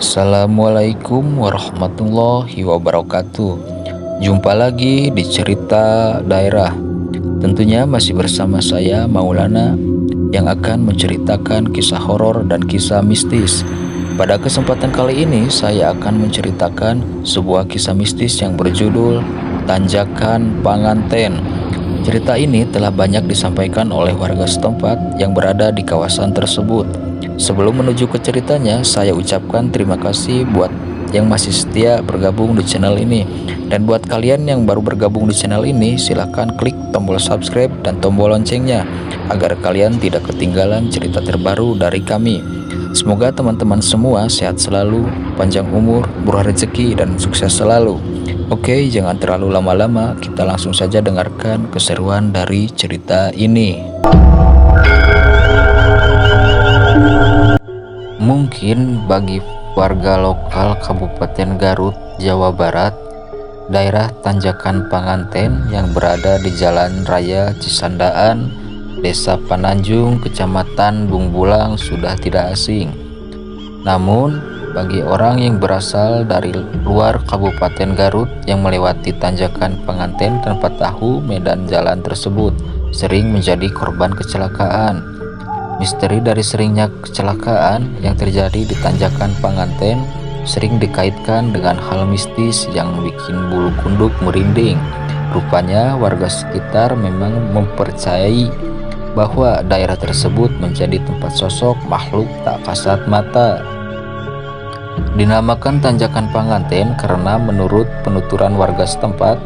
Assalamualaikum warahmatullahi wabarakatuh. Jumpa lagi di cerita daerah. Tentunya masih bersama saya Maulana yang akan menceritakan kisah horor dan kisah mistis. Pada kesempatan kali ini saya akan menceritakan sebuah kisah mistis yang berjudul Tanjakan Panganten. Cerita ini telah banyak disampaikan oleh warga setempat yang berada di kawasan tersebut. Sebelum menuju ke ceritanya, saya ucapkan terima kasih buat yang masih setia bergabung di channel ini. Dan buat kalian yang baru bergabung di channel ini, silahkan klik tombol subscribe dan tombol loncengnya agar kalian tidak ketinggalan cerita terbaru dari kami. Semoga teman-teman semua sehat selalu, panjang umur, murah rezeki, dan sukses selalu. Oke, jangan terlalu lama-lama, kita langsung saja dengarkan keseruan dari cerita ini. Mungkin bagi warga lokal Kabupaten Garut, Jawa Barat, daerah Tanjakan Panganten yang berada di Jalan Raya Cisandaan, Desa Pananjung, Kecamatan Bungbulang sudah tidak asing. Namun, bagi orang yang berasal dari luar Kabupaten Garut yang melewati Tanjakan Panganten tanpa tahu medan jalan tersebut, sering menjadi korban kecelakaan. Misteri dari seringnya kecelakaan yang terjadi di Tanjakan Panganten sering dikaitkan dengan hal mistis yang bikin bulu kuduk merinding. Rupanya warga sekitar memang mempercayai bahwa daerah tersebut menjadi tempat sosok makhluk tak kasat mata. Dinamakan Tanjakan Panganten karena menurut penuturan warga setempat,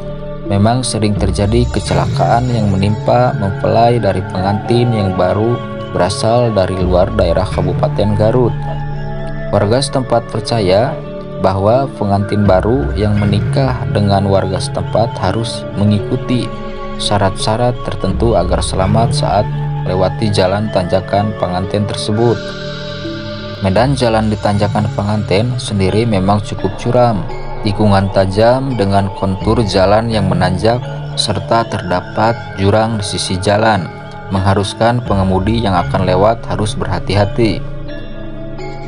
memang sering terjadi kecelakaan yang menimpa mempelai dari pengantin yang baru berasal dari luar daerah Kabupaten Garut. Warga setempat percaya bahwa pengantin baru yang menikah dengan warga setempat harus mengikuti syarat-syarat tertentu agar selamat saat melewati jalan Tanjakan Panganten tersebut. Medan jalan di Tanjakan Panganten sendiri memang cukup curam, tikungan tajam dengan kontur jalan yang menanjak serta terdapat jurang di sisi jalan, mengharuskan pengemudi yang akan lewat harus berhati-hati.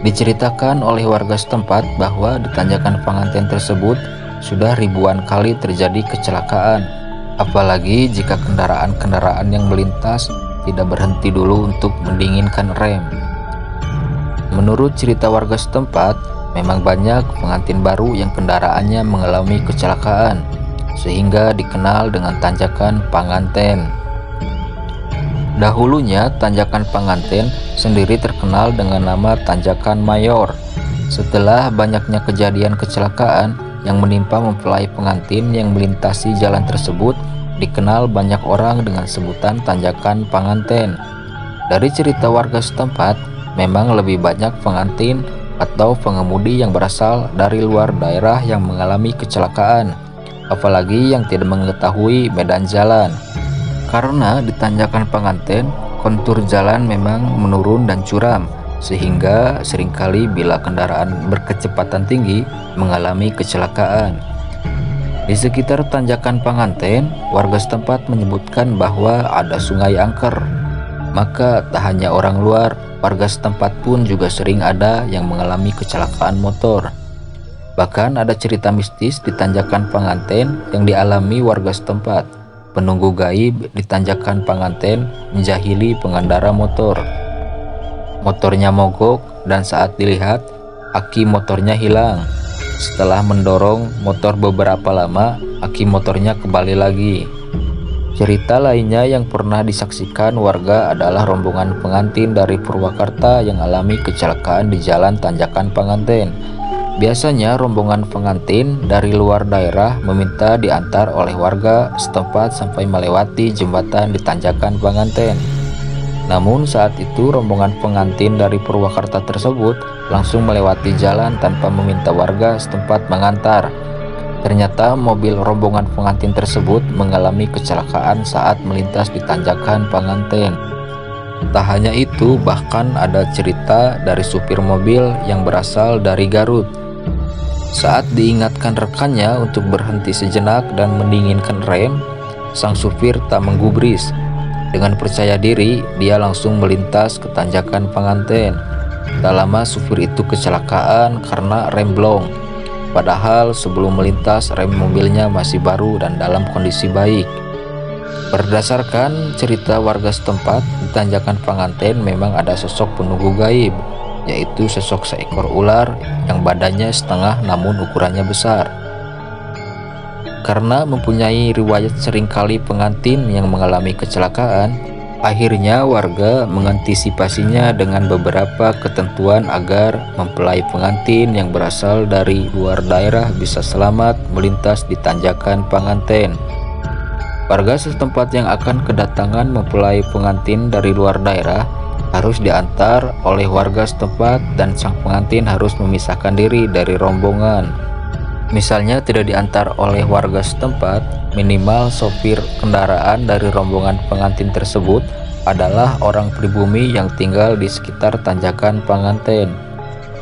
Diceritakan oleh warga setempat bahwa di Tanjakan Panganten tersebut sudah ribuan kali terjadi kecelakaan, apalagi jika kendaraan-kendaraan yang melintas tidak berhenti dulu untuk mendinginkan rem. Menurut cerita warga setempat, memang banyak pengantin baru yang kendaraannya mengalami kecelakaan, sehingga dikenal dengan Tanjakan Panganten. Dahulunya Tanjakan Panganten sendiri terkenal dengan nama Tanjakan Mayor. Setelah banyaknya kejadian kecelakaan yang menimpa mempelai pengantin yang melintasi jalan tersebut, dikenal banyak orang dengan sebutan Tanjakan Panganten. Dari cerita warga setempat, memang lebih banyak pengantin atau pengemudi yang berasal dari luar daerah yang mengalami kecelakaan, apalagi yang tidak mengetahui medan jalan. Karena di Tanjakan Panganten, kontur jalan memang menurun dan curam, sehingga seringkali bila kendaraan berkecepatan tinggi mengalami kecelakaan. Di sekitar Tanjakan Panganten, warga setempat menyebutkan bahwa ada sungai angker. Maka tak hanya orang luar, warga setempat pun juga sering ada yang mengalami kecelakaan motor. Bahkan ada cerita mistis di Tanjakan Panganten yang dialami warga setempat. Penunggu gaib di Tanjakan Panganten menjahili pengendara motor. Motornya mogok dan saat dilihat, aki motornya hilang. Setelah mendorong motor beberapa lama, aki motornya kembali lagi. Cerita lainnya yang pernah disaksikan warga adalah rombongan pengantin dari Purwakarta yang alami kecelakaan di jalan Tanjakan Panganten. Biasanya rombongan pengantin dari luar daerah meminta diantar oleh warga setempat sampai melewati jembatan di Tanjakan Panganten. Namun saat itu rombongan pengantin dari Purwakarta tersebut langsung melewati jalan tanpa meminta warga setempat mengantar. Ternyata mobil rombongan pengantin tersebut mengalami kecelakaan saat melintas di Tanjakan Panganten. Tak hanya itu, bahkan ada cerita dari supir mobil yang berasal dari Garut. Saat diingatkan rekannya untuk berhenti sejenak dan mendinginkan rem, sang supir tak menggubris. Dengan percaya diri, dia langsung melintas ke Tanjakan Panganten. Tak lama supir itu kecelakaan karena rem blong. Padahal sebelum melintas rem mobilnya masih baru dan dalam kondisi baik. Berdasarkan cerita warga setempat, di tanjakan Panganten memang ada sosok penunggu gaib, yaitu sosok seekor ular yang badannya setengah namun ukurannya besar. Karena mempunyai riwayat seringkali pengantin yang mengalami kecelakaan, akhirnya warga mengantisipasinya dengan beberapa ketentuan agar mempelai pengantin yang berasal dari luar daerah bisa selamat melintas di tanjakan Panganten. Warga setempat yang akan kedatangan mempelai pengantin dari luar daerah harus diantar oleh warga setempat dan sang pengantin harus memisahkan diri dari rombongan. Misalnya tidak diantar oleh warga setempat, minimal sopir kendaraan dari rombongan pengantin tersebut adalah orang pribumi yang tinggal di sekitar tanjakan Panganten.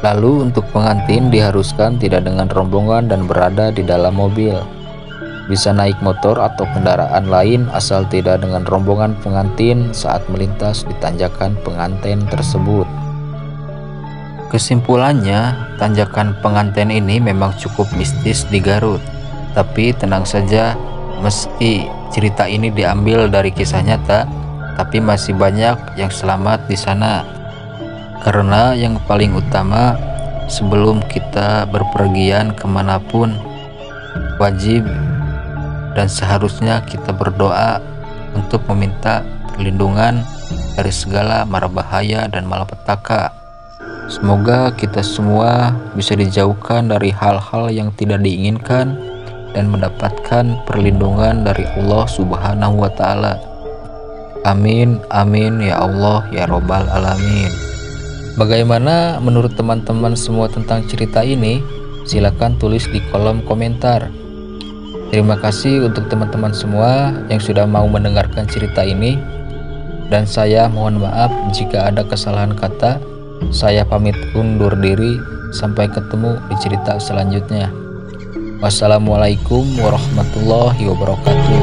Lalu untuk pengantin diharuskan tidak dengan rombongan dan berada di dalam mobil. Bisa naik motor atau kendaraan lain asal tidak dengan rombongan pengantin saat melintas di tanjakan Panganten tersebut. Kesimpulannya, tanjakan Panganten ini memang cukup mistis di Garut. Tapi tenang saja, meski cerita ini diambil dari kisah nyata, tapi masih banyak yang selamat di sana. Karena yang paling utama, sebelum kita berpergian kemanapun, wajib dan seharusnya kita berdoa untuk meminta perlindungan dari segala mara bahaya dan malapetaka. Semoga kita semua bisa dijauhkan dari hal-hal yang tidak diinginkan dan mendapatkan perlindungan dari Allah Subhanahu wa Ta'ala. Amin, amin ya Allah ya Robbal Alamin. Bagaimana menurut teman-teman semua tentang cerita ini? Silakan tulis di kolom komentar. Terima kasih untuk teman-teman semua yang sudah mau mendengarkan cerita ini. Dan saya mohon maaf jika ada kesalahan kata. Saya pamit undur diri, sampai ketemu di cerita selanjutnya. Wassalamualaikum warahmatullahi wabarakatuh.